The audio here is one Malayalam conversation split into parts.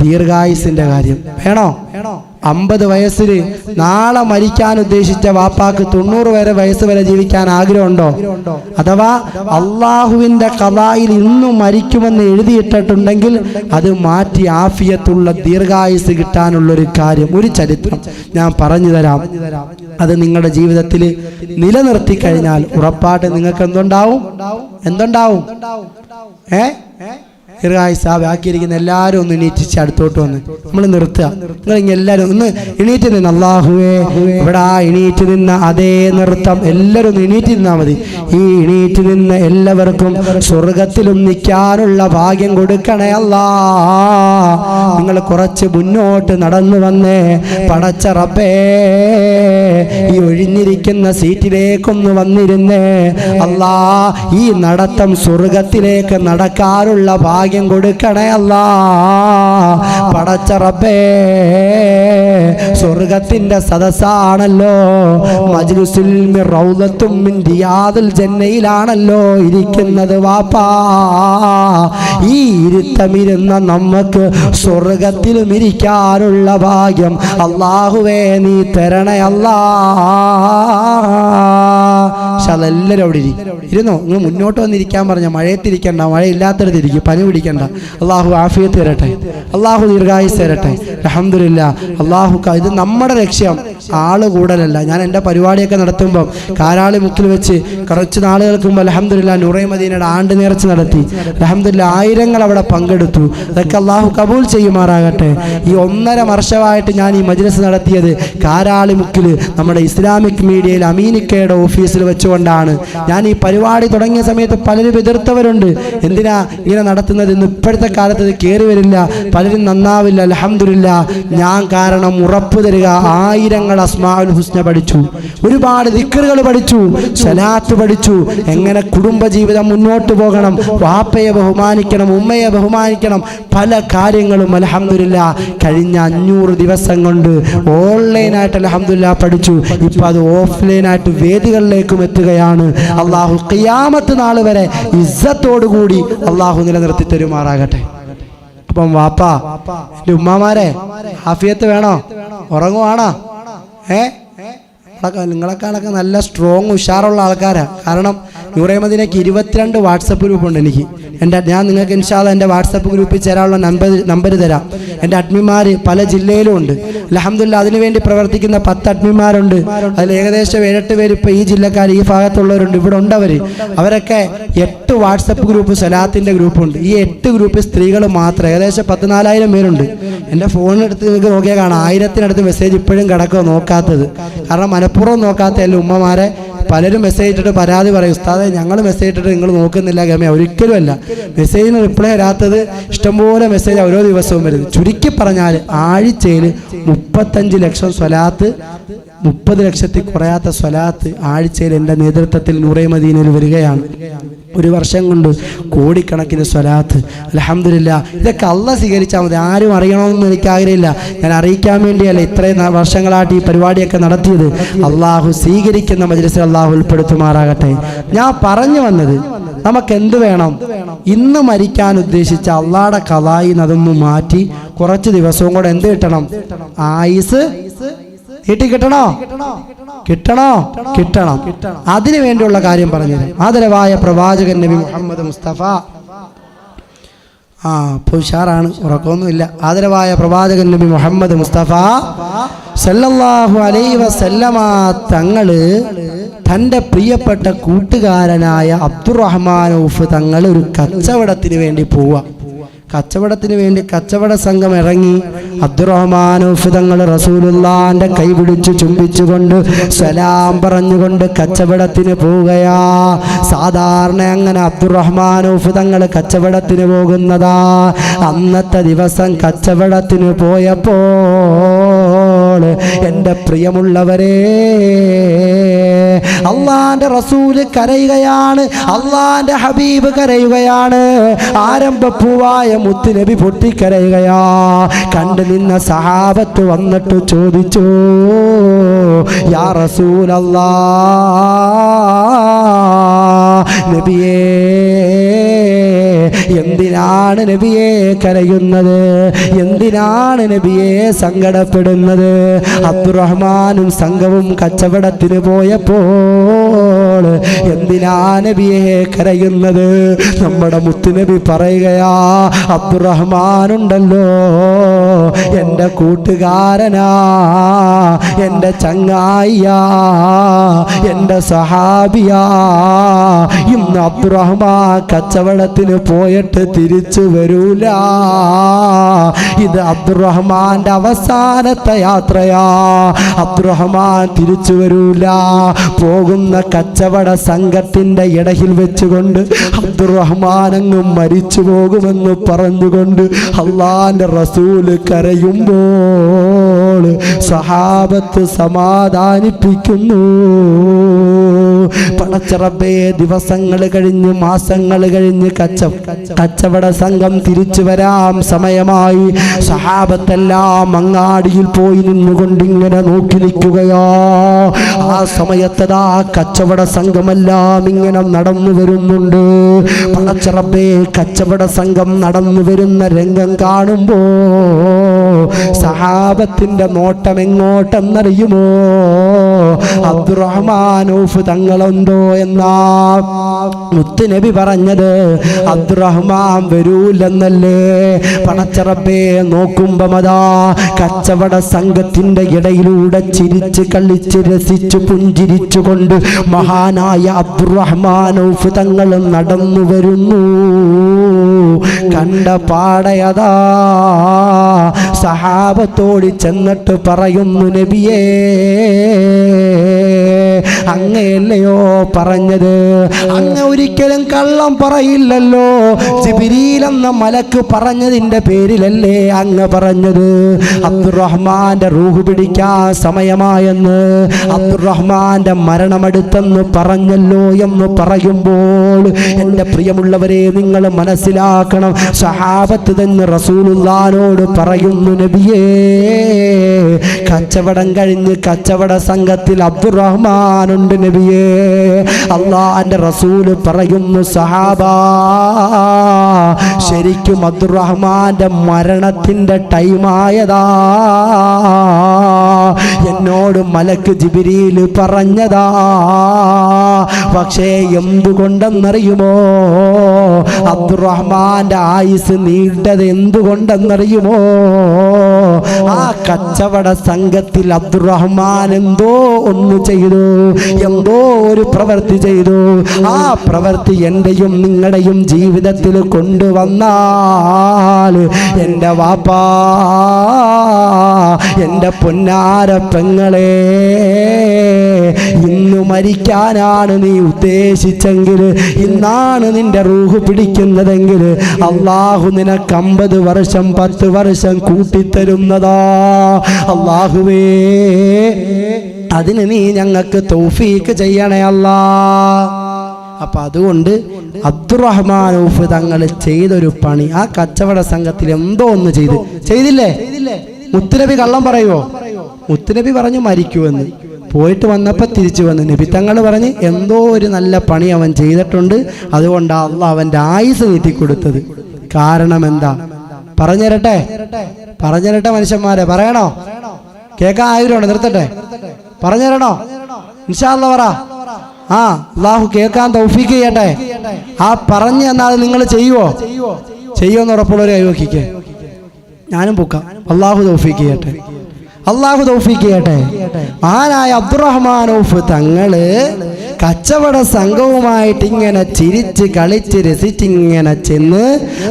ദീർഘായുസിന്റെ കാര്യം വേണോ? 50 വയസ്സിൽ നാളെ മരിക്കാൻ ഉദ്ദേശിച്ച വാപ്പാക്ക് 90 വയസ്സ് വരെ ജീവിക്കാൻ ആഗ്രഹമുണ്ടോ? അഥവാ അള്ളാഹുവിന്റെ ഖദായിൽ ഇന്നും മരിക്കുമെന്ന് എഴുതിയിട്ടിട്ടുണ്ടെങ്കിൽ അത് മാറ്റി ആഫിയത്തുള്ള ദീർഘായുസ് കിട്ടാനുള്ളൊരു കാര്യം, ഒരു ചരിത്രം ഞാൻ പറഞ്ഞു തരാം. അത് നിങ്ങളുടെ ജീവിതത്തിൽ നിലനിർത്തി കഴിഞ്ഞാൽ ഉറപ്പായിട്ട് നിങ്ങൾക്ക് എന്തുണ്ടാവും? ദീർഘായുസ്. ബാക്കിയിരിക്കുന്ന എല്ലാവരും ഒന്ന് എണീറ്റിച്ച് അടുത്തോട്ട് വന്ന് നമ്മൾ നിർത്തുക. നിങ്ങൾ ഇങ്ങനെ എല്ലാവരും ഒന്ന് എണീറ്റ് നിന്ന്, അല്ലാഹുവേ ഇവിടെ ആ എണീറ്റ് നിന്ന അതേ നൃത്തം എല്ലാവരും ഒന്ന് എണീറ്റ് നിന്നാൽ മതി. ഈ എണീറ്റ് നിന്ന് എല്ലാവർക്കും സ്വർഗത്തിലും നിൽക്കാനുള്ള ഭാഗ്യം കൊടുക്കണേ അല്ലാ. നിങ്ങൾ കുറച്ച് മുന്നോട്ട് നടന്നു വന്നേ. പടച്ച റബ്ബേ, ഈ ഒഴിഞ്ഞിരിക്കുന്ന സീറ്റിലേക്കൊന്ന് വന്നിരുന്നേ അല്ലാ. ഈ നടത്തം സ്വർഗത്തിലേക്ക് നടക്കാനുള്ള ഭാഗ്യം കൊടുക്കണേ അല്ലാ. പടച്ച റബ്ബേ, സ്വർഗത്തിന്റെ സദസ്സാണല്ലോ, മജ്ലിസുൽ റൗളത്തും മിൻ റിയാദിൽ ജന്നയിലാണല്ലോ ഇരിക്കുന്നത് വാപ്പാ. ഈ ഇരുത്തമിരുന്ന നമുക്ക് സ്വർഗത്തിലും ഇരിക്കാനുള്ള ഭാഗ്യം അല്ലാഹുവേ നീ തരണേ അല്ലാ. എല്ലാവരും അവിടെ ഇരുന്നോ. നിങ്ങൾ മുന്നോട്ട് വന്നിരിക്കാൻ പറഞ്ഞ മഴയത്തിരിക്കണ്ട, മഴയില്ലാത്തടത്ത് ഇരിക്കും, പനി പിടിക്കണ്ട. അള്ളാഹു ആഫിയത്ത് തരട്ടെ, അള്ളാഹു ദീർഘായുസ് തരട്ടെ. അൽഹംദുലില്ലാ. അള്ളാഹു ഇത് നമ്മുടെ ലക്ഷ്യം ആള് കൂടലല്ല. ഞാൻ എൻ്റെ പരിപാടിയൊക്കെ നടത്തുമ്പം കാരാളി മുക്കിൽ വെച്ച് കുറച്ച് നാളുകൾക്ക് മുമ്പ് അൽഹംദുലില്ലാ നൂറേ മദീനയുടെ ആണ്ട് നേർച്ച നടത്തി. അൽഹംദുലില്ലാ ആയിരങ്ങൾ അവിടെ പങ്കെടുത്തു. അതൊക്കെ അള്ളാഹു കബൂൽ ചെയ്യുമാറാകട്ടെ. ഈ 1.5 വർഷമായിട്ട് ഞാൻ ഈ മജ്ലിസ് നടത്തിയത് കാരാളി മുക്കിൽ നമ്മുടെ ഇസ്ലാമിക് മീഡിയയിൽ അമീനിക്കയുടെ ഓഫീസിൽ വെച്ചുകൊണ്ടാണ്. ഞാൻ ഈ പരിപാടി തുടങ്ങിയ സമയത്ത് പലരും എതിർത്തവരുണ്ട്. എന്തിനാ ഇങ്ങനെ നടത്തുന്നത്? ഇന്ന് ഇപ്പോഴത്തെ കാലത്ത് ഇത് കയറി വരില്ല, പലരും നന്നാവില്ല. അൽഹംദുലില്ലാ ഞാൻ കാരണം ഉറപ്പു തരിക, ആയിരങ്ങൾ അസ്മാഉൽ ഹുസ്ന പഠിച്ചു, ഒരുപാട് ദിക്റുകൾ പഠിച്ചു, സ്വലാത്ത് പഠിച്ചു. എങ്ങനെ കുടുംബജീവിതം മുന്നോട്ട് പോകണം, വാപ്പയെ ബഹുമാനിക്കണം, ഉമ്മയെ ബഹുമാനിക്കണം, പല കാര്യങ്ങളും അൽഹംദുലില്ലാ കഴിഞ്ഞ 500 ദിവസം കൊണ്ട് ഓൺലൈനായിട്ട് അൽഹംദുലില്ലാ പഠിച്ചു. ഇപ്പം അത് ഓഫ്ലൈനായിട്ട് വേദികളിലേക്കും എത്തുകയാണ്. അള്ളാഹു ഖിയാമത്ത് നാൾ വരെ ഇസ്സത്തോടുകൂടി അള്ളാഹു നിലനിർത്തി തരുമാറാകട്ടെ. അപ്പം വാപ്പാ, എൻ്റെ ഉമ്മാമാരെ ആഫിയത്ത് വേണോ? ഉറങ്ങുവാണോ? നിങ്ങളെക്കാളൊക്കെ നല്ല സ്ട്രോങ് ഉഷാറുള്ള ആൾക്കാരാണ്. കാരണം നൂറേ മദീനയ്ക്ക് 22 വാട്സപ്പ് ഗ്രൂപ്പുണ്ട് എനിക്ക്. ഞാൻ നിങ്ങൾക്ക് ഇൻഷാ അല്ലാഹ് എൻ്റെ വാട്സപ്പ് ഗ്രൂപ്പിൽ ചേരാനുള്ള നമ്പർ തരാം. എൻ്റെ അഡ്മിമാർ പല ജില്ലയിലും ഉണ്ട്. അൽഹംദുലില്ലാ അതിനുവേണ്ടി പ്രവർത്തിക്കുന്ന 10 അഡ്മിമാരുണ്ട്. അതിൽ ഏകദേശം 7-8 പേര് ഇപ്പോൾ ഈ ജില്ലക്കാർ, ഈ ഭാഗത്തുള്ളവരുണ്ട്, ഇവിടെ ഉണ്ട്. അവരൊക്കെ 8 വാട്സപ്പ് ഗ്രൂപ്പ് സ്വലാത്തിൻ്റെ ഗ്രൂപ്പുണ്ട്. ഈ 8 ഗ്രൂപ്പിൽ സ്ത്രീകൾ മാത്രം ഏകദേശം 14,000 പേരുണ്ട്. എൻ്റെ ഫോണിനെടുത്ത് നിങ്ങൾക്ക് നോക്കിയാൽ കാണാം 1000-നടുത്ത് മെസ്സേജ് ഇപ്പോഴും കിടക്കുക നോക്കാത്തത്. കാരണം മനഃപൂർവ്വം നോക്കാത്ത എല്ലാ ഉമ്മമാരെ പലരും മെസ്സേജ് ഇട്ടിട്ട് പരാതി പറയും, ഉസ്താദെ ഞങ്ങൾ മെസ്സേജ് ഇട്ടിട്ട് നിങ്ങൾ നോക്കുന്നില്ല. ഗമ ഒരിക്കലും അല്ല. മെസ്സേജിന് റിപ്ലൈ വരാത്തത് ഇഷ്ടംപോലെ മെസ്സേജ് ഓരോ ദിവസവും വരുന്നത്. ചുരുക്കി പറഞ്ഞാൽ ആഴ്ചയിൽ 35 ലക്ഷം സ്വലാത്ത്, 30 ലക്ഷത്തിൽ കുറയാത്ത സ്വലാത്ത് ആഴ്ചയിൽ എൻ്റെ നേതൃത്വത്തിൽ നൂറേ മദീനയിൽ വരികയാണ്. ഒരു വർഷം കൊണ്ട് കോടിക്കണക്കിന് സ്വലാത്ത്. അൽഹംദുലില്ലാ ഇതൊക്കെ അള്ളാഹ് സ്വീകരിച്ചാൽ മതി. ആരും അറിയണമെന്നൊന്നും എനിക്ക് ആഗ്രഹമില്ല. ഞാൻ അറിയിക്കാൻ വേണ്ടിയല്ല ഇത്രയും വർഷങ്ങളായിട്ട് ഈ പരിപാടിയൊക്കെ നടത്തിയത്. അള്ളാഹു സ്വീകരിക്കുന്ന മജ്ലിസിൽ അള്ളാഹു ഉൾപ്പെടുത്തുമാറാകട്ടെ. ഞാൻ പറഞ്ഞു വന്നത്, നമുക്ക് എന്ത് വേണം? ഇന്ന് മരിക്കാൻ ഉദ്ദേശിച്ച അള്ളാഹുടെ ഖദായിൽ അതൊന്നും മാറ്റി കുറച്ച് ദിവസവും കൂടെ എന്ത് കിട്ടണം? ആയുസ് കിട്ടണോ? അതിനു വേണ്ടിയുള്ള കാര്യം പറഞ്ഞത് ആദരവായ പ്രവാചകൻ നബി മുഹമ്മദ് മുസ്തഫ. ഇപ്പോൾ ഉഷാറാണ്, ഉറക്കമൊന്നുമില്ല. ആദരവായ പ്രവാചകൻ നബി മുഹമ്മദ് മുസ്തഫ സല്ലല്ലാഹു അലൈഹി വസല്ലമ തങ്ങള് തൻ്റെ പ്രിയപ്പെട്ട കൂട്ടുകാരനായ അബ്ദുറഹ്മാൻ ഔഫ് തങ്ങൾ ഒരു കച്ചവടത്തിന് വേണ്ടി പോവുക. കച്ചവടത്തിന് വേണ്ടി കച്ചവട സംഘം ഇറങ്ങി. അബ്ദുറഹ്മാൻ ഔഫ് തങ്ങൾ റസൂലുള്ളാഹിന്റെ കൈ പിടിച്ചു ചുംബിച്ചുകൊണ്ട് സലാം പറഞ്ഞുകൊണ്ട് കച്ചവടത്തിന് പോവുകയാ. സാധാരണ അങ്ങനെ അബ്ദുറഹ്മാൻ ഔഫ് തങ്ങൾ കച്ചവടത്തിന് പോകുന്നതാ. അന്നത്തെ ദിവസം കച്ചവടത്തിന് പോയപ്പോൾ എൻ്റെ പ്രിയമുള്ളവരെ, അള്ളാന്റെ റസൂല് കരയുകയാണ്, അള്ളാന്റെ ഹബീബ് കരയുകയാണ്, ആരംഭപ്പൂവായ മുത്തുനബി പൊട്ടിക്കരയുകയാ. കണ്ടു നിന്ന സഹാബത്ത് വന്നിട്ട് ചോദിച്ചു, യാ റസൂലല്ലാഹ്, നബിയേ എന്തിനാണ് നബിയെ കരയുന്നത്? എന്തിനാണ് നബിയെ സങ്കടപ്പെടുന്നത്? അബ്ദുറഹ്മാനും സംഘവും കച്ചവടത്തിന് പോയപ്പോൾ എന്തിനാ നബിയെ കരയുന്നത്? നമ്മുടെ മുത്തുനബി പറയുകയാ, അബ്ദുറഹ്മാനുണ്ടല്ലോ എൻ്റെ കൂട്ടുകാരനാ, എൻ്റെ ചങ്ങായിയാ, എൻ്റെ സഹാബിയാ. ഇന്ന് അബ്ദുറഹ്മാൻ കച്ചവടത്തിന് പോയിട്ട് തിരിച്ചു വരൂല. ഇത് അബ്ദുറഹ്മാന്റെ അവസാനത്തെ യാത്രയാ. അബ്ദുറഹ്മാൻ തിരിച്ചു വരൂല. പോകുന്ന കച്ചവട സംഘത്തിന്റെ ഇടയിൽ വെച്ചുകൊണ്ട് അബ്ദുറഹ്മാൻ അങ്ങ് മരിച്ചു പോകുമെന്ന് പറഞ്ഞുകൊണ്ട് അള്ളാന്റെ റസൂല് കരയുമ്പോൾ സഹാബത്ത് സമാധാനിപ്പിക്കുന്നു. പടച്ചറബേ, ദിവസങ്ങൾ കഴിഞ്ഞ് മാസങ്ങൾ കഴിഞ്ഞ് കച്ചവട സംഘം തിരിച്ചു വരാം സമയമായി. സഹാബത്തെല്ലാം അങ്ങാടിയിൽ പോയി നിന്നുകൊണ്ടിങ്ങനെ നോക്കി നിൽക്കുകയോ. ആ സമയത്തതാ കച്ചവട സംഘമെല്ലാം ഇങ്ങനെ നടന്നു വരുന്നുണ്ട്. പടച്ചറബേ, കച്ചവട സംഘം നടന്നു വരുന്ന രംഗം കാണുമ്പോ സഹാബത്തിന്റെ നോട്ടം എങ്ങോട്ടെന്നറിയുമോ? അബ്ദുറഹ്മാൻ ഔഫ് തങ്ങളുണ്ടോ എന്നാ മുത്തുനബി പറഞ്ഞത്. അബ്ദുറഹ്മാൻ വരൂലെന്നല്ലേ. പടച്ചറബേ, നോക്കുമ്പോ മതാ കച്ചവട സംഘത്തിന്റെ ഇടയിലൂടെ ചിരിച്ച് കളിച്ച് രസിച്ച് പുഞ്ചിരിച്ചുകൊണ്ട് മഹാനായ അബ്ദുറഹ്മാൻ ഔഫ് തങ്ങൾ നടന്നു വരുന്നു. കണ്ട പാടയതാ സഹാബത്തോട് ചെന്നിട്ട് പറയുന്നു, നബിയേ, അങ്ങയല്ലയോ പറഞ്ഞത്? അങ്ങ് ഒരിക്കലും കള്ളം പറയില്ലല്ലോ. ജിബ്രീൽ എന്ന മലക്ക് പറഞ്ഞതിന്റെ പേരിലല്ലേ അങ്ങ് പറഞ്ഞത്? അബ്ദുറഹ്മാന്റെ റൂഹ് പിടിക്കാൻ സമയമായെന്ന്, അബ്ദുറഹ്മാന്റെ മരണമെടുത്തെന്ന് പറഞ്ഞല്ലോ എന്ന് പറയുമ്പോൾ എൻ്റെ പ്രിയമുള്ളവരെ, നിങ്ങൾ മനസ്സിലാക്കണം. സഹാബത്ത് തന്നെ റസൂലുള്ളാഹിനോട് പറയുന്നു, നബിയേ, കച്ചവടം കഴിഞ്ഞ് കച്ചവട സംഘത്തിൽ അബ്ദുറഹ്മാനുണ്ട് നബിയേ. അള്ളാന്റെ റസൂല് പറയുന്നു, സഹാബാ, ശരിക്കും അബ്ദുറഹ്മാന്റെ മരണത്തിന്റെ ടൈമായതാ. എന്നോട് മലക്ക് ജിബ്രീൽ പറഞ്ഞതാ. പക്ഷേ എന്തുകൊണ്ടെന്നറിയുമോ? അബ്ദുറഹ്മാന്റെ ആയുസ് നീണ്ടത് എന്തുകൊണ്ടെന്നറിയുമോ? ആ കച്ചവട സംഘത്തിൽ അബ്ദുറഹ്മാൻ എന്തോ ഒന്ന് ചെയ്തു, എന്തോ ഒരു പ്രവൃത്തി ചെയ്തു. ആ പ്രവൃത്തി എന്റെയും നിങ്ങളുടെയും ജീവിതത്തിൽ കൊണ്ടുവന്നാൽ എൻ്റെ വാപ്പാ, എൻ്റെ പൊന്നാര പെങ്ങളെ, ഇന്നു മരിക്കാനാണ് നീ ഉദ്ദേശിച്ചെങ്കിൽ, ഇന്നാണ് നിന്റെ റൂഹ് പിടിക്കുന്നതെങ്കിൽ അള്ളാഹു നിനക്ക് 50 വർഷം 10 വർഷം കൂട്ടിത്തരുന്നതാ. അള്ളാഹുവേ, അതിന് നീ ഞങ്ങൾക്ക് തൗഫീക്ക് ചെയ്യണേ അല്ലാ. അപ്പൊ അതുകൊണ്ട് അബ്ദുറഹ്മാൻ ഔഫ് തങ്ങൾ ചെയ്തൊരു പണി, ആ കച്ചവട സംഘത്തിൽ എന്തോ ഒന്ന് ചെയ്തില്ലേ? മുത്തുനബി കള്ളം പറയുവോ? മുത്തുനബി പറഞ്ഞു മരിക്കുമെന്ന്. പോയിട്ട് വന്നപ്പോൾ തിരിച്ചു വന്ന് നബി തങ്ങൾ പറഞ്ഞ് എന്തോ ഒരു നല്ല പണി അവൻ ചെയ്തിട്ടുണ്ട്, അതുകൊണ്ടാണ് അള്ളാഹ് അവൻ്റെ ആയുസ് നീട്ടിക്കൊടുത്തത്. കാരണം എന്താ? പറഞ്ഞുതരട്ടെ മനുഷ്യന്മാരെ, പറയണോ? കേൾക്കാൻ ആഗ്രഹമുണ്ട്, നിർത്തട്ടെ, പറഞ്ഞുതരണോ? ഇൻഷാ അല്ലാഹ് പറ. ആ, അള്ളാഹു കേൾക്കാൻ തൗഫീക്ക് ചെയ്യട്ടെ. ആ പറഞ്ഞു എന്നാൽ നിങ്ങൾ ചെയ്യുമെന്ന് ഉറപ്പുള്ളവരെ കൈവക്കിക്കേ. ഞാനും പൊക്കാം. അള്ളാഹു തൗഫീക്ക് ചെയ്യട്ടെ. മഹാനായ അബ്ദുറഹ്മാൻ ഔഫ് തങ്ങള് കച്ചവട സംഘവുമായിട്ട് ഇങ്ങനെ ചിരിച്ച് കളിച്ച് രസിച്ചിങ്ങനെ ചെന്ന്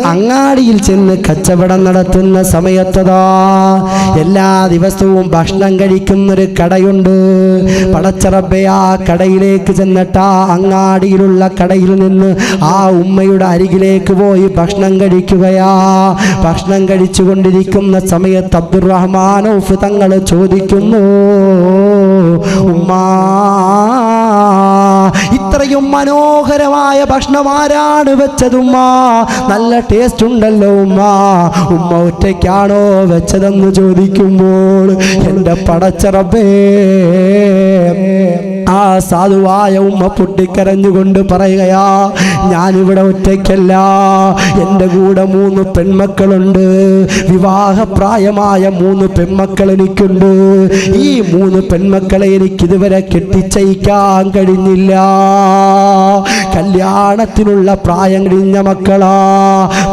അങ്ങാടിയിൽ ചെന്ന് കച്ചവടം നടത്തുന്ന സമയത്തതാ എല്ലാ ദിവസവും ഭക്ഷണം കഴിക്കുന്നൊരു കടയുണ്ട്. പടച്ചറബേ, ആ കടയിലേക്ക് ചെന്നിട്ട് ആ അങ്ങാടിയിലുള്ള കടയിൽ നിന്ന് ആ ഉമ്മയുടെ അരികിലേക്ക് പോയി ഭക്ഷണം കഴിക്കുകയാ. ഭക്ഷണം കഴിച്ചുകൊണ്ടിരിക്കുന്ന സമയത്ത് അബ്ദുറഹ്മാൻ ഔഫ് തങ്ങൾ ചോദിക്കുന്നു, ഉമ്മാ, ഇത്രയും മനോഹരമായ ഭക്ഷണം ആരാണ് വെച്ചതുമ്മ? നല്ല ടേസ്റ്റ് ഉണ്ടല്ലോ ഉമ്മ ഒറ്റയ്ക്കാണോ വെച്ചതെന്ന് ചോദിക്കുമ്പോൾ എൻ്റെ പടച്ചറബേ, ആ സാധുവായ ഉമ്മ പൊട്ടിക്കരഞ്ഞുകൊണ്ട് പറയുകയാ, ഞാനിവിടെ ഒറ്റയ്ക്കല്ല, എൻ്റെ കൂടെ 3 പെൺമക്കളുണ്ട്. വിവാഹപ്രായമായ 3 പെൺമക്കൾ എനിക്കുണ്ട്. ഈ 3 പെൺമക്കളെ എനിക്കിതുവരെ കെട്ടിച്ചയക്കാൻ കഴിഞ്ഞില്ല. കല്യാണത്തിനുള്ള പ്രായം കഴിഞ്ഞ മക്കളാ.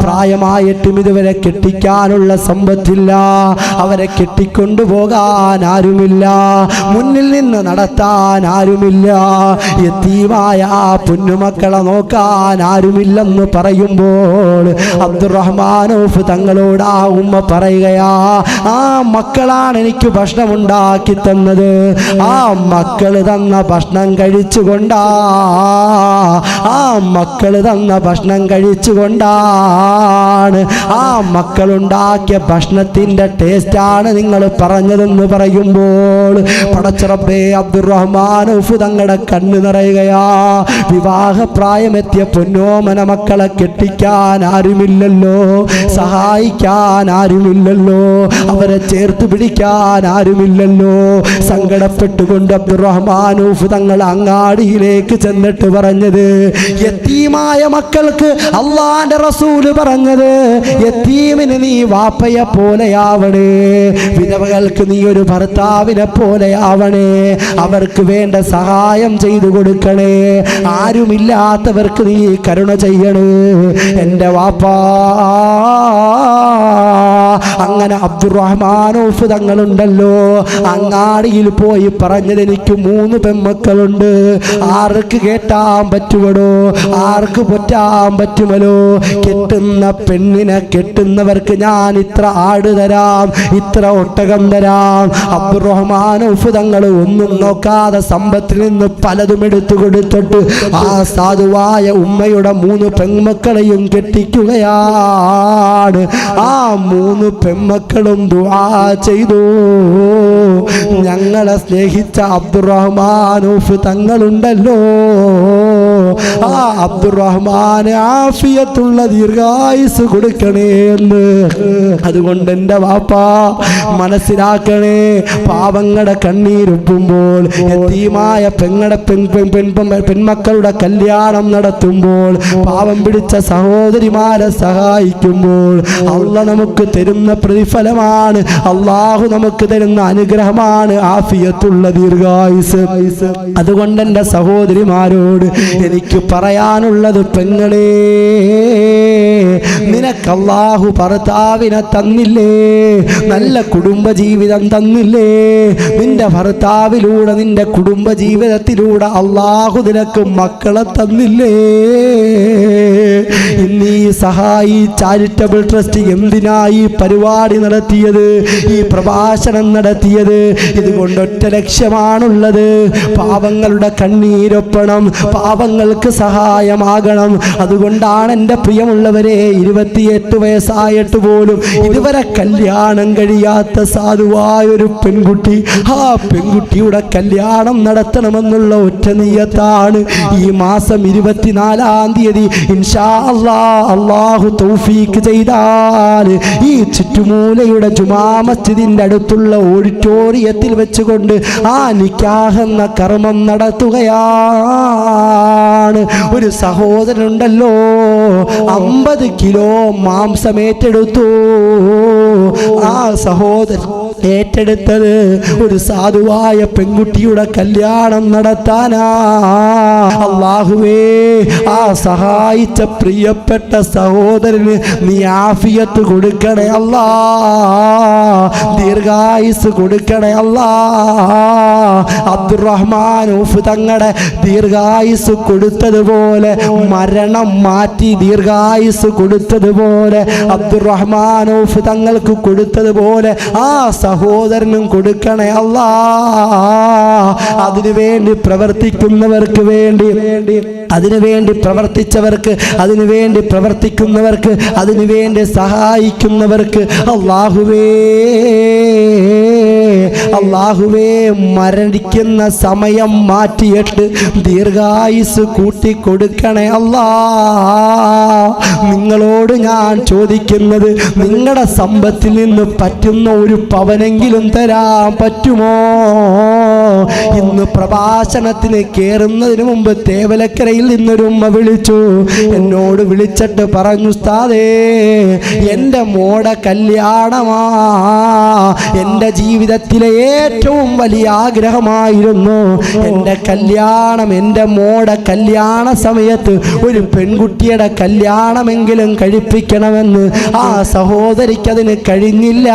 പ്രായമായിട്ടും ഇതുവരെ കെട്ടിക്കാനുള്ള സമ്പത്തില്ല. അവരെ കെട്ടിക്കൊണ്ടുപോകാൻ ആരുമില്ല, മുന്നിൽ നിന്ന് നടത്താൻ ആരുമില്ല. യതീമായ ആ പൊന്നുമക്കളെ നോക്കാൻ ആരുമില്ലെന്ന് പറയുമ്പോൾ അബ്ദുറഹ്മാൻ ഔഫ് തങ്ങളോട് ആ ഉമ്മ പറയുകയാ, ആ മക്കളാണ് എനിക്ക് ഭക്ഷണം ഉണ്ടാക്കി തന്നത്. ആ മക്കള് തന്ന ഭക്ഷണം കഴിച്ചുകൊണ്ടാ, ആ മക്കള് തന്ന ഭക്ഷണം കഴിച്ചുകൊണ്ടാണ് ആ മക്കളുണ്ടാക്കിയ ഭക്ഷണത്തിന്റെ ടേസ്റ്റാണ് നിങ്ങൾ പറഞ്ഞതെന്ന് പറയുമ്പോൾ പടച്ചറബ്ബേ അബ്ദുറഹ്മാൻ ഔഫ് തങ്ങളുടെ കണ്ണ് നിറയുകയാ. വിവാഹപ്രായമെത്തിയ പൊന്നോമന മക്കളെ കെട്ടിക്കാൻ ആരുമില്ലല്ലോ, സഹായിക്കാൻ ആരുമില്ലല്ലോ, അവരെ ചേർത്ത് പിടിക്കാൻ ആരുമില്ലല്ലോ. സങ്കടപ്പെട്ടുകൊണ്ട് അബ്ദുറഹ്മാൻ ഔഫ് തങ്ങൾ അങ്ങാടിയിലേക്ക് ചെന്നിട്ട് പറഞ്ഞത്, യതീമായ മക്കൾക്ക് അല്ലാഹുവിന്റെ റസൂല് പറഞ്ഞത്, യതീമിന് നീ വാപ്പയെ പോലെയാവണേ, വിധവകൾക്ക് നീ ഒരു ഭർത്താവിനെ പോലെയാവണേ, അവർക്ക് വേണ്ട സഹായം ചെയ്തു കൊടുക്കണേ, ആരുമില്ലാത്തവർക്ക് നീ കരുണ ചെയ്യണേ എൻ്റെ വാപ്പാ. അങ്ങനെ അബ്ദുറഹ്മാൻ ഔഫ് തങ്ങളുണ്ടല്ലോ അങ്ങാടിയിൽ പോയി പറഞ്ഞത്, എനിക്ക് 3 പെൺമക്കളുണ്ട്, ആർക്ക് കേട്ടാൻ പറ്റുമോ, ആർക്ക് പൊറ്റാൻ പറ്റുമല്ലോ, കെട്ടുന്ന പെണ്ണിനെ കെട്ടുന്നവർക്ക് ഞാൻ ഇത്ര ആട് തരാം, ഇത്ര ഒട്ടകം തരാം. അബ്ദുറഹ്മാൻ ഔഫ് തങ്ങൾ ഒന്നും നോക്കാതെ സമ്പത്തിൽ നിന്ന് പലതും എടുത്തു കൊടുത്തിട്ട് ആ സാധുവായ ഉമ്മയുടെ 3 പെൺമക്കളെയും കെട്ടിക്കുകയാണ്. ആ 3 പെൺമക്കളും ദുആ ചെയ്തു. ഞങ്ങളെ സ്നേഹിച്ച അബ്ദുറഹ്മാൻ ഔഫ് തങ്ങളുണ്ടല്ലോ, ആ അബ്ദുറഹ്മാൻ ആഫിയത്തുള്ള ദീർഘായുസ് കൊടുക്കണേ എന്ന്. അതുകൊണ്ട് എൻ്റെ വാപ്പാ മനസ്സിലാക്കണേ, പാവങ്ങളുടെ കണ്ണീരൊപ്പുമ്പോൾ, യതീമായ പെൺമക്കളുടെ കല്യാണം നടത്തുമ്പോൾ, പാവം പിടിച്ച സഹോദരിമാരെ സഹായിക്കുമ്പോൾ അല്ലാഹ് നമുക്ക് തരുന്ന പ്രതിഫലമാണ്, അല്ലാഹു നമുക്ക് തരുന്ന അനുഗ്രഹമാണ് ആഫിയത്തുള്ള ദീർഘായുസ്. അതുകൊണ്ട് എൻ്റെ സഹോദരിമാരോട് എനിക്ക് പറയാനുള്ളത്, പെങ്ങളെ, നിനക്ക് അല്ലാഹു ഭർത്താവിനെ തന്നില്ലേ, നല്ല കുടുംബജീവിതം തന്നില്ലേ, നിന്റെ ഭർത്താവിലൂടെ നിന്റെ കുടുംബജീവിതത്തിലൂടെ അല്ലാഹു നിനക്ക് മക്കളെ തന്നില്ലേ. ഇന്നീ സഹായി ചാരിറ്റബിൾ ട്രസ്റ്റ് എന്തിനായി പരിപാടി നടത്തിയത്, ഈ പ്രഭാഷണം നടത്തിയത്? ഇതുകൊണ്ട് ഒറ്റ ലക്ഷ്യമാണുള്ളത്, പാവങ്ങളുടെ കണ്ണീരൊപ്പണം, പാവങ്ങൾക്ക് സഹായമാകണം. അതുകൊണ്ടാണ് എൻ്റെ പ്രിയമുള്ളവരെ, 28 വയസ്സായിട്ട് പോലും ഇതുവരെ കല്യാണം കഴിയാത്ത സാധുവായൊരു പെൺകുട്ടി, ആ പെൺകുട്ടിയുടെ കല്യാണം നടത്തണമെന്നുള്ള ഒറ്റ നിയ്യത്താണ് ഈ മാസം 24-ാം തീയതി ഇൻഷാ അല്ലാഹ് അല്ലാഹു തൗഫീക്ക് ചെയ്താൽ ഈ ചുറ്റുമൂലയുടെ ജുമാ മസ്ജിദിന്റെ അടുത്തുള്ള ഓഡിറ്റോറിയത്തിൽ വെച്ചുകൊണ്ട് ആ നിക്കാഹ് എന്ന കർമ്മം നടത്തുകയാണ്. ഒരു സഹോദരനുണ്ടല്ലോ 50 കിലോ മാംസം ഏറ്റെടുത്തു. ആ സഹോദരൻ ഏറ്റെടുത്തത് ഒരു സാധുവായ പെൺകുട്ടിയുടെ കല്യാണം നടത്താനാ. അല്ലാഹുവേ, ആ സഹായിച്ച പ്രിയപ്പെട്ട സഹോദരന് നീ ആഫിയത്ത് കൊടുക്കണേ അല്ലാ, ദീർഘായുസ് കൊടുക്കണേ അല്ലാ. അബ്ദുറഹ്മാൻ ഔഫ് തങ്ങളുടെ ദീർഘായുസ് കൊടുത്തതുപോലെ, മരണം മാറ്റി ദീർഘായുസ് കൊടുത്തതുപോലെ, അബ്ദുറഹ്മാൻ ഔഫ് തങ്ങൾക്ക് കൊടുത്തതുപോലെ ആ സഹോദരനും കൊടുക്കണേ അല്ലാ. അതിനുവേണ്ടി പ്രവർത്തിക്കുന്നവർക്ക് വേണ്ടി, അതിനുവേണ്ടി പ്രവർത്തിച്ചവർക്ക്, അതിനുവേണ്ടി പ്രവർത്തിക്കുന്നവർക്ക്, അതിനുവേണ്ടി സഹായിക്കുന്നവർക്ക് അല്ലാഹുവേ അല്ലാഹുവേ മരണിക്കുന്ന സമയം മാറ്റിയിട്ട് ദീർഘായുസ് കൂട്ടിക്കൊടുക്കണേ അല്ലാ. നിങ്ങളോട് ഞാൻ ചോദിക്കുന്നത്, നിങ്ങളുടെ സമ്പത്തിൽ നിന്ന് പറ്റുന്ന ഒരു പവനെങ്കിലും തരാൻ പറ്റുമോ? ഇന്ന് പ്രഭാഷണത്തിന് കയറുന്നതിന് മുമ്പ് തേവലക്കരയിൽ നിന്നൊരു ഉമ്മ വിളിച്ചു. എന്നോട് വിളിച്ചിട്ട് പറഞ്ഞു, ഉസ്താദേ എൻ്റെ മോടെ കല്യാണമാ, എൻ്റെ ജീവിതത്തിലെ ഏറ്റവും വലിയ ആഗ്രഹമായിരുന്നു എൻ്റെ കല്യാണം. എൻ്റെ മോടെ കല്യാണ സമയത്ത് ഒരു പെൺകുട്ടിയുടെ കല്യാണമെങ്കിലും കഴിപ്പിക്കണമെന്ന്. ആ സഹോദരിക്കതിന് കഴിഞ്ഞില്ല.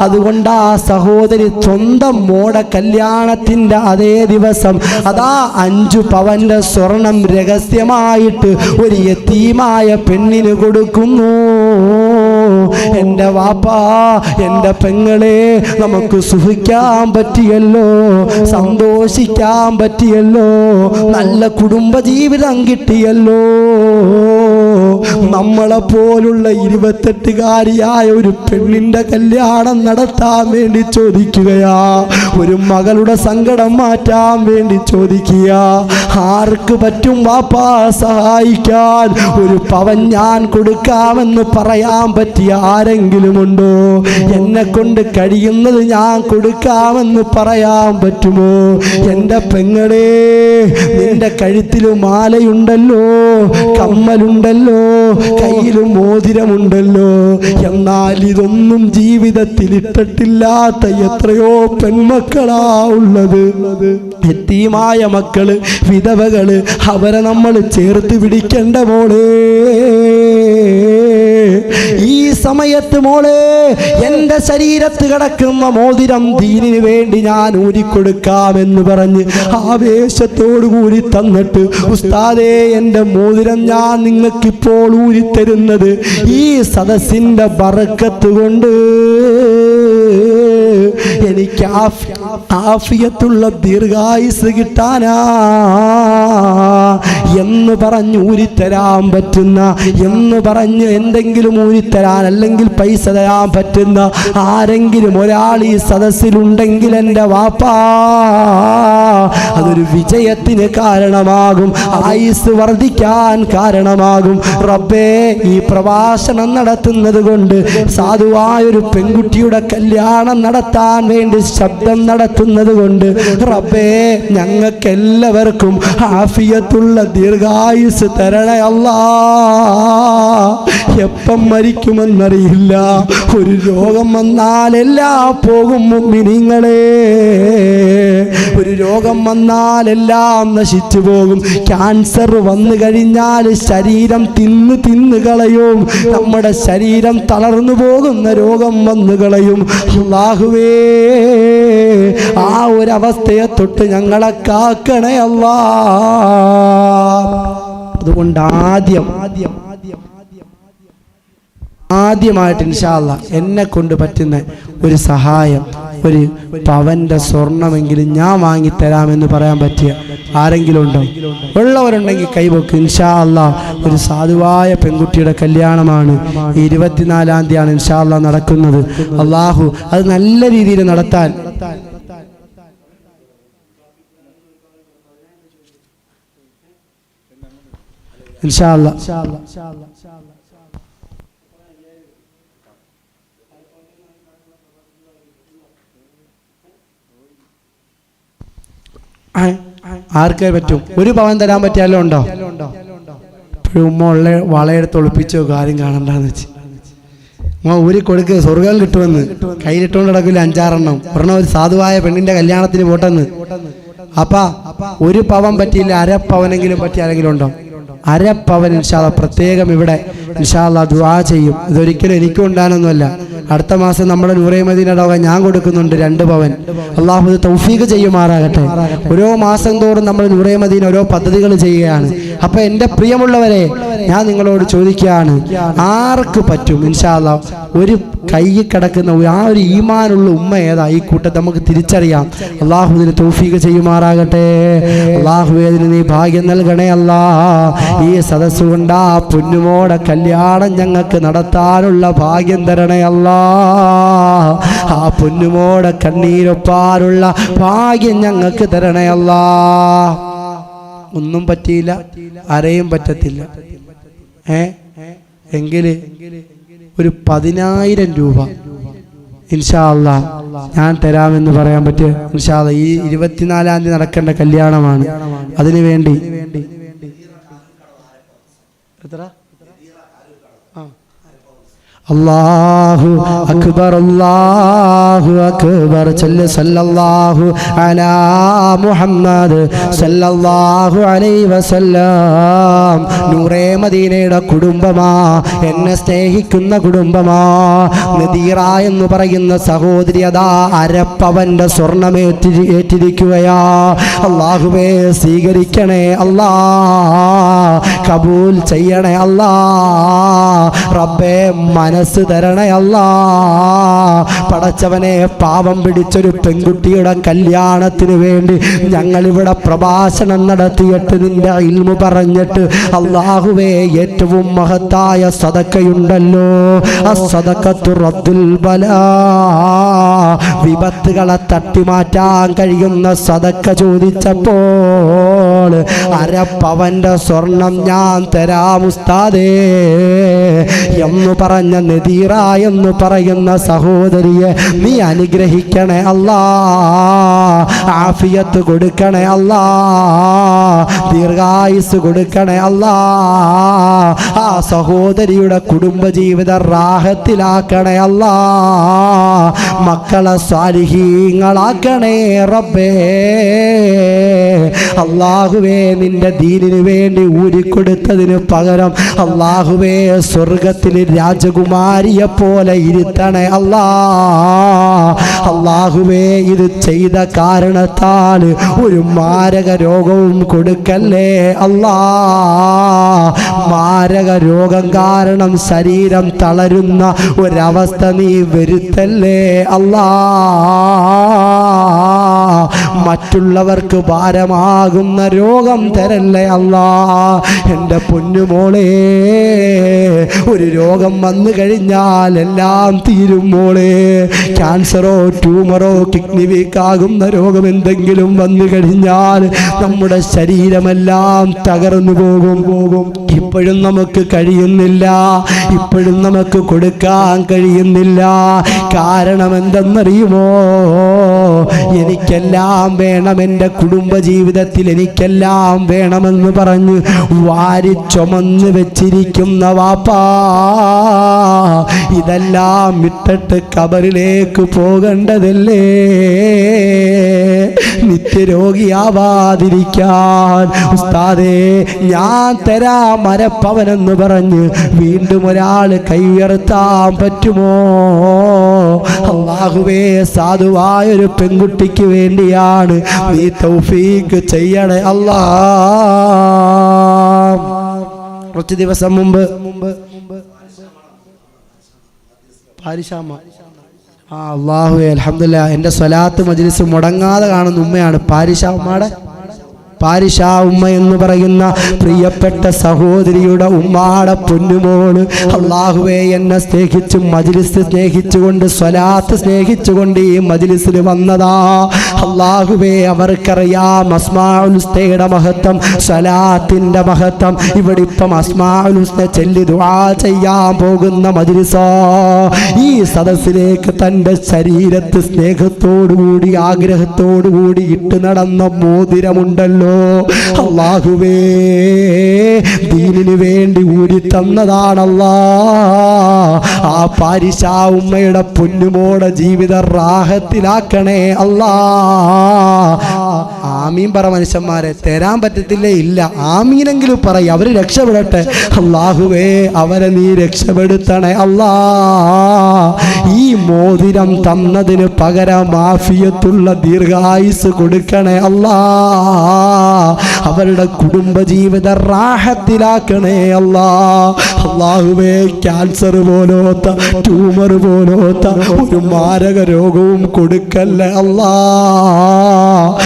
അതുകൊണ്ട് ആ സഹോദരി സ്വന്തം മോടെ കല്യാണത്തിൻ്റെ അതേ ദിവസം അതാ 5 പവന്റെ സ്വർണം രഹസ്യമായിട്ട് ഒരു യതീമായ പെണ്ണിന് കൊടുക്കുന്നു. എൻ്റെ വാപ്പാ, എൻ്റെ പെങ്ങളെ, നമുക്ക് സുഖിക്കാൻ പറ്റിയല്ലോ, സന്തോഷിക്കാൻ പറ്റിയല്ലോ, നല്ല കുടുംബജീവിതം കിട്ടിയല്ലോ. നമ്മളെ പോലുള്ള 28കാരിയായ ഒരു പെണ്ണിന്റെ കല്യാണം നടത്താൻ വേണ്ടി ചോദിക്കുകയാ. ഒരു മകളുടെ സങ്കടം മാറ്റാൻ വേണ്ടി ചോദിക്കുക. ആർക്ക് പറ്റും വാപ്പാ സഹായിക്കാൻ? ഒരു പവൻ ഞാൻ കൊടുക്കാമെന്ന് പറയാൻ പറ്റിയ ആരെങ്കിലും ഉണ്ടോ? എന്നെ കൊണ്ട് കഴിയുന്നത് ഞാൻ കൊടുക്കാമെന്ന് പറയാൻ പറ്റുമോ? എൻ്റെ പെങ്ങളെ, നിന്റെ കഴുത്തിലും മാലയുണ്ടല്ലോ, കമ്മലുണ്ടല്ലോ, കയ്യിലും മോതിരമുണ്ടല്ലോ. എന്നാൽ ഇതൊന്നും ജീവിതത്തിൽ ഇട്ടിട്ടില്ലാത്ത എത്രയോ പെൺമക്കളാ ഉള്ളത്. യതീമായ മക്കള്, വിധവകള്, അവരെ നമ്മൾ ചേർത്ത് പിടിക്കേണ്ട മോളെ. ഈ സമയത്ത് മോളെ, എൻ്റെ ശരീരത്ത് കിടക്കുന്ന മോതിരം ദീനിന് വേണ്ടി ഞാൻ ഊരിക്കൊടുക്കാമെന്ന് പറഞ്ഞ് ആവേശത്തോടു കൂടി തന്നിട്ട്, ഉസ്താദേ എൻ്റെ മോതിരം ഞാൻ നിങ്ങൾക്കിപ്പോൾ ഊരിത്തരുന്നത് ഈ സദസ്സിൻ്റെ ബറക്കത്ത് കൊണ്ട് എനിക്ക് ആഫിയത്തുള്ള ദീർഘായുസ് കിട്ടാനാ എന്ന് പറഞ്ഞ് ഊരിത്തരാൻ പറ്റുന്ന, എന്ന് പറഞ്ഞ് എന്തെങ്കിലും ഊരിത്തരാൻ അല്ലെങ്കിൽ പൈസ തരാൻ പറ്റുന്ന ആരെങ്കിലും ഒരാൾ ഈ സദസ്സിലുണ്ടെങ്കിൽ എൻ്റെ വാപ്പാ, അതൊരു വിജയത്തിന് കാരണമാകും, ആയുസ് വർദ്ധിക്കാൻ കാരണമാകും. റബ്ബേ, ഈ പ്രഭാഷണം നടത്തുന്നത് കൊണ്ട്, സാധുവായൊരു പെൺകുട്ടിയുടെ കല്യാണം നടത്താൻ വേണ്ടി ശബ്ദം നടത്തുന്നത് കൊണ്ട്, റബ്ബേ ഞങ്ങൾക്ക് എല്ലാവർക്കും ആഫിയത്തുള്ള ദീർഘായുസ് തരണേ അല്ലാ. എപ്പം മരിക്കുമെന്നറിയില്ല. ഒരു രോഗം വന്നാൽ എല്ലാം പോകും മുഅ്മിനീങ്ങളെ. ഒരു രോഗം വന്നാൽ എല്ലാം നശിച്ചു പോകും. ക്യാൻസർ വന്നു കഴിഞ്ഞാൽ ശരീരം തിന്ന് കളയും. നമ്മുടെ ശരീരം തളർന്നു പോകുന്ന രോഗം വന്നു കളയും. അല്ലാഹുവേ, ആ ഒരവസ്ഥയെ തൊട്ട് ഞങ്ങളെ കാക്കണേ അല്ലാ. അതുകൊണ്ട് ആദ്യമായിട്ട് ഇൻഷാ അല്ലാ എന്നെ കൊണ്ട് പറ്റുന്ന ഒരു സഹായം, ഒരു പവന്റെ സ്വർണമെങ്കിലും ഞാൻ വാങ്ങിത്തരാമെന്ന് പറയാൻ പറ്റിയ ആരെങ്കിലും ഉണ്ടോ? ഉള്ളവരുണ്ടെങ്കിൽ കൈവക്ക്. ഇൻഷാ അല്ലാ ഒരു സാധുവായ പെൺകുട്ടിയുടെ കല്യാണമാണ്. 24-ാം തീയതിയാണ് ഇൻഷാ അല്ലാ നടക്കുന്നത്. അല്ലാഹു അത് നല്ല രീതിയിൽ നടത്താൻ ഇൻഷാ അല്ലാ. ആർക്കേ പറ്റും? ഒരു പവൻ തരാൻ പറ്റിയാലോ ഉണ്ടോ? ഇപ്പോഴും ഉമ്മ ഉള്ള വളയെടുത്ത് ഒളിപ്പിച്ചോ കാര്യം കാണണ്ടെന്ന് വെച്ച് ഉമ്മ ഊരി കൊടുക്കുക, സ്വർഗ്ഗം കിട്ടുമെന്ന്. കയ്യിലിട്ടുകൊണ്ട് നടക്കില്ല 5-6 ഒരെണ്ണം ഒരു സാധുവായ പെണ്ണിന്റെ കല്യാണത്തിന് പോട്ടെന്ന്. അപ്പാ ഒരു പവൻ പറ്റിയില്ല, അരപ്പവനെങ്കിലും പറ്റിയ ആരെങ്കിലും ഉണ്ടോ? അരപ്പവൻ ഇൻഷാ അല്ലാ പ്രത്യേകം ഇവിടെ ഇൻഷാ അല്ലാ ദുആ ചെയ്യും. ഇതൊരിക്കലും എനിക്കും ഉണ്ടാനൊന്നുമല്ല. അടുത്ത മാസം നമ്മുടെ നൂറേ മദീനയുടെ വക ഞാൻ കൊടുക്കുന്നുണ്ട് 2 പവൻ. അള്ളാഹു ഇത് തൗഫീഖ് ചെയ്യുമാറാകട്ടെ. ഓരോ മാസം തോറും നമ്മൾ നൂറേ മദീന ഓരോ പദ്ധതികൾ ചെയ്യുകയാണ്. അപ്പൊ എൻ്റെ പ്രിയമുള്ളവരെ, ഞാൻ നിങ്ങളോട് ചോദിക്കുകയാണ്, ആർക്ക് പറ്റും ഇൻഷാ അല്ലാഹ് ഒരു കയ്യിൽ കിടക്കുന്ന ആ ഒരു ഈമാനുള്ള ഉമ്മ ഏതാ ഈ കൂട്ടത്തിൽ നമുക്ക് തിരിച്ചറിയാം. അള്ളാഹു ഇതിന് തൗഫീഖ് ചെയ്യുമാറാകട്ടെ. അള്ളാഹുവേ അതിന് നീ ഭാഗ്യം നൽകണേ അല്ലാ. ഈ സദസ്സ് കൊണ്ട് ആ പൊന്നുമോടെ കല്യാണം ഞങ്ങൾക്ക് നടത്താനുള്ള ഭാഗ്യം തരണേ അല്ലാ. ആ പൊന്നുമോടെ കണ്ണീരൊപ്പാനുള്ള ഭാഗ്യം ഞങ്ങൾക്ക് തരണേ അല്ലാ. ഒന്നും പറ്റിയില്ല, ആരെയും പറ്റത്തില്ല. എങ്കില് ഒരു 10,000 രൂപ ഇൻഷാ അല്ലാഹ് ഞാൻ തരാമെന്ന് പറയാൻ പറ്റും. ഇൻഷാ അല്ലാഹ് ഈ 24-ാം തീയതി നടക്കേണ്ട കല്യാണമാണ്. അതിനു വേണ്ടി അല്ലാഹു അക്ബർ അല്ലാഹു അക്ബർ സല്ലല്ലാഹു അലാ മുഹമ്മദ് സല്ലല്ലാഹു അലൈഹി വസല്ലം. നൂറേ മദീനയുടെ കുടുംബമാ, എന്നെ സ്നേഹിക്കുന്ന കുടുംബമാ. നദീറ എന്ന് പറയുന്ന സഹോദരി അതാ അരപ്പവന്റെ സ്വർണ്ണമേറ്റിരിക്കുകയാ. അല്ലാഹുവേ സ്വീകരിക്കണേ അല്ലാ, കബൂൽ ചെയ്യണേ അല്ലാ. റബ്ബേ മനസ്സ് തരണേ അല്ലാ. പടച്ചവനെ, പാവം പിടിച്ചൊരു പെൺകുട്ടിയുടെ കല്യാണത്തിന് വേണ്ടി ഞങ്ങളിവിടെ പ്രഭാഷണം നടത്തിയിട്ട് നിന്റെ ഇൽമു പറഞ്ഞിട്ട് അല്ലാഹുവേ ഏറ്റവും മഹത്തായ സദക്കയുണ്ടല്ലോ, അസ്സദഖത്തു റദ്ദുൽ ബലാ, വിപത്തുകളെ തട്ടിമാറ്റാൻ കഴിയുന്ന സദക്ക ചോദിച്ചപ്പോൾ അരപ്പവന്റെ സ്വർണം ഞാൻ തരാം ഉസ്താദേ എന്ന് പറഞ്ഞ നദീറ എന്ന് പറയുന്ന സഹോദരിയെ നീ അനുഗ്രഹിക്കണേ അല്ലാ. ആഫിയത്ത് കൊടുക്കണേ അല്ലാ, ദീർഘായുസ് കൊടുക്കണേ അല്ലാ. ആ സഹോദരിയുടെ കുടുംബജീവിതം റാഹത്തിലാക്കണേ അല്ലാ. മക്കളെ സ്വാലിഹീങ്ങളാക്കണേ റബ്ബേ. അല്ലാഹുവേ, നിന്റെ ദീനിനു വേണ്ടി ഊരിക്കൊടുത്തതിന് പകരം അല്ലാഹുവേ സ്വർഗത്തിൽ രാജകുമാരിയെ പോലെ ഇരുത്തണേ അല്ലാ. അല്ലാഹുവേ, ഇത് ചെയ്ത കാരണത്താൽ ഒരു മാരക രോഗവും കൊടുക്കല്ലേ അല്ലാ. മാരക രോഗം കാരണം ശരീരം തളരുന്ന ഒരവസ്ഥ നീ വരുത്തല്ലേ അല്ലാ. മറ്റുള്ളവർക്ക് ഭാരമാകുന്ന രോഗം തരല്ലേ അല്ലാ. എൻ്റെ പൊന്നുമോളെ, ഒരു രോഗം വന്നു കഴിഞ്ഞാൽ എല്ലാം തീരും മോളെ. ക്യാൻസറോ ട്യൂമറോ കിഡ്നി വീക്കാകുന്ന രോഗം എന്തെങ്കിലും വന്നു കഴിഞ്ഞാൽ നമ്മുടെ ശരീരമെല്ലാം തകർന്നു പോകും. ഇപ്പോഴും നമുക്ക് കഴിയുന്നില്ല, ഇപ്പോഴും നമുക്ക് കൊടുക്കാൻ കഴിയുന്നില്ല. കാരണം എന്തെന്നറിയുമോ? എനിക്കെല്ലാം വേണം, എൻ്റെ കുടുംബജീവിതത്തിൽ എനിക്കെല്ലാം വേണമെന്ന് പറഞ്ഞ് വാരി ചുമന്ന് വെച്ചിരിക്കുന്ന വാപ്പാ, ഇതെല്ലാം ഇട്ടിട്ട് കബറിലേക്ക് പോകേണ്ടതല്ലേ? നിത്യരോഗിയാവാതിരിക്കാൻ ഉസ്താദേ ഞാൻ തരാം അരപ്പവനെന്ന് പറഞ്ഞ് വീണ്ടും ഒരാൾ കൈ ഉയർത്താൻ പറ്റുമോ? അല്ലാഹുവേ, സാധുവായൊരു പെൺകുട്ടിക്ക് വേണ്ടിയാണ്, നീ തൗഫീഖ് ചെയ്യണേ അല്ലാ. കുറച്ച് ദിവസം മുമ്പ് അല്ലാഹുവേ അൽഹംദുലില്ലാഹ്, എൻ്റെ സ്വലാത്ത് മജ്ലിസ് മുടങ്ങാതെ കാണുന്ന ഉമ്മയാണ് പാരിഷാമ്മയുടെ പാരിഷാ ഉമ്മ എന്ന് പറയുന്ന പ്രിയപ്പെട്ട സഹോദരിയുടെ ഉമ്മാടെ പൊന്നുമോള്. അല്ലാഹുവേ, എന്നെ സ്നേഹിച്ച് മജ്ലിസ് സ്നേഹിച്ചുകൊണ്ട് സ്വലാത്ത് സ്നേഹിച്ചുകൊണ്ട് ഈ മജ്ലിസിൽ വന്നതാ. അല്ലാഹുവേ, അവർക്കറിയാം അസ്മാഉൽ ഹുസ്നയുടെ മഹത്വം, സ്വലാത്തിന്റെ മഹത്വം. ഇവിടെ ഇപ്പം അസ്മാഉൽ ഹുസ്ന ചൊല്ലി ദുആ ചെയ്യാൻ പോകുന്ന മജ്ലിസോ, ഈ സദസ്സിലേക്ക് തൻ്റെ ശരീരത്ത് സ്നേഹത്തോടുകൂടി ആഗ്രഹത്തോടുകൂടി ഇട്ട് നടന്ന മോതിരമുണ്ടല്ലോ, അല്ലാഹുവേ, ദീനിനു വേണ്ടി ഊരി തന്നതാണല്ലാ. ആ പാരിഷാ ഉമ്മയുടെ പൊന്നുമോടെ ജീവിത റാഹത്തിലാക്കണേ അല്ലാ. ആമീൻ പറ മനുഷ്യന്മാരെ, തരാൻ പറ്റത്തില്ലേ? ഇല്ല, ആമീനെങ്കിലും പറയും, അവര് രക്ഷപ്പെടട്ടെ. അല്ലാഹുവേ അവരെ നീ രക്ഷപ്പെടുത്തണേ അല്ലാ. ഈ മോതിരം തന്നതിന് പകരം ആഫിയത്തുള്ള ദീർഘായുസ് കൊടുക്കണേ അല്ലാ. അവരുടെ കുടുംബജീവിത റാഹത്തിലാക്കണേ അല്ലാ. അല്ലാഹുവേ ക്യാൻസർ പോലോത്ത, ട്യൂമർ പോലോത്ത ഒരു മാരക രോഗവും കൊടുക്കല്ലേ അല്ലാ.